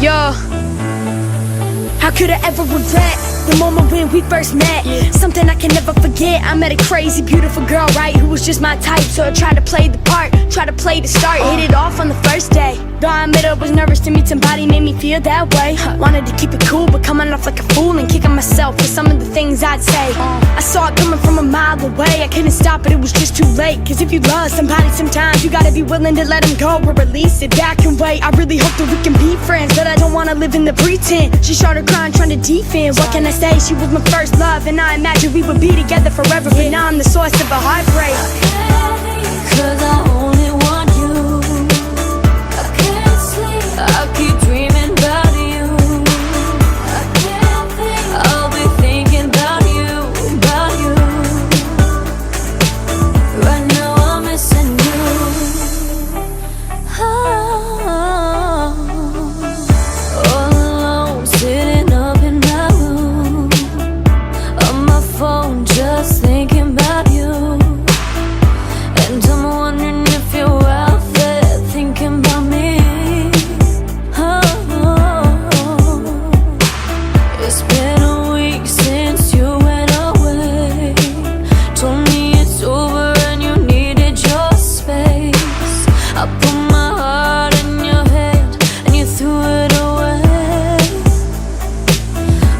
Yo, how could I ever regret the moment when we first met? Something I can never forget. I met a crazy, beautiful girl, right, who was just my type. So I tried to play the part, tried to play the start. Hit it off on the first day. Though I admit I was nervous to meet somebody, made me feel that way. Wanted to keep it cool, but coming off like a fool and kicking myself for some of the things I'd say. I saw it coming from a mile away. I couldn't stop it, it was just too late. Cause if you love somebody, sometimes you gotta be willing to let them go or release it back and wait. I really hope that we can be friends, but I don't wanna live in the pretend. She started crying, trying to defend. What can I say? She was my first love, and I imagined we would be together forever. But now I'm the source of a heartbreak. Cause I only want you. I can't sleep, I keep dreaming about you. I can't think, I'll be thinking about you, about you. Right now I'm missing you. All alone, sitting up in my room, on my phone, just thinking about you. And I'm wondering if you're out there thinking about me. It's been a week since you went away. Told me it's over and you needed your space. I put my heart in your hand and you threw it away.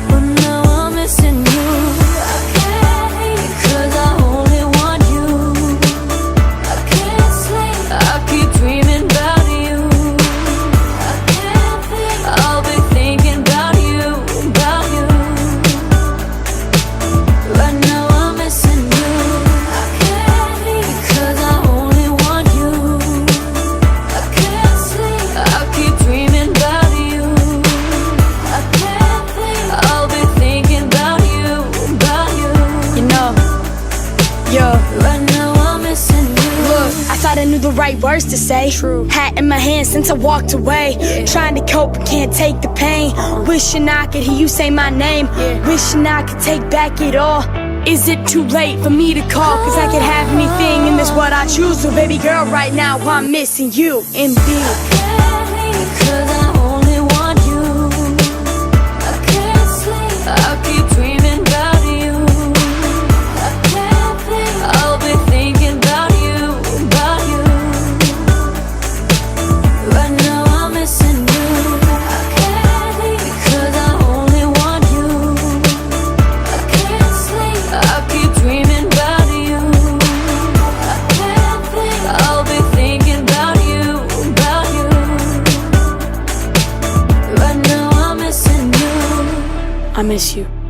But now I'm missing you. I can't, cause I only want you. I can't sleep, I keep dreaming about you. I can't think, I'll be thinking about you, about you. Right now I'm missing you. I can't, cause I only want you. I can't sleep, I keep dreaming about you. I can't think, I'll be thinking about you, about you. You know, yo, Right now I'm missing you. look, I thought I knew the right words to say. True. Hat in my hand since I walked away. Trying to cope, but can't take the pain. Wishing I could hear you say my name. Wishing I could take back it all. Is it too late for me to call? Cause I could have anything in this world I choose. So baby girl, right now I'm missing you. Indeed. Cause I only want you. I can't sleep, I keep dreaming about you. I can't think, I'll be thinking about you, about you. Right now I'm missing you. I can't, cause I only want you. I can't sleep, I keep dreaming about you. I can't think, I'll be thinking about you, about you. Right now I'm missing you. I miss you.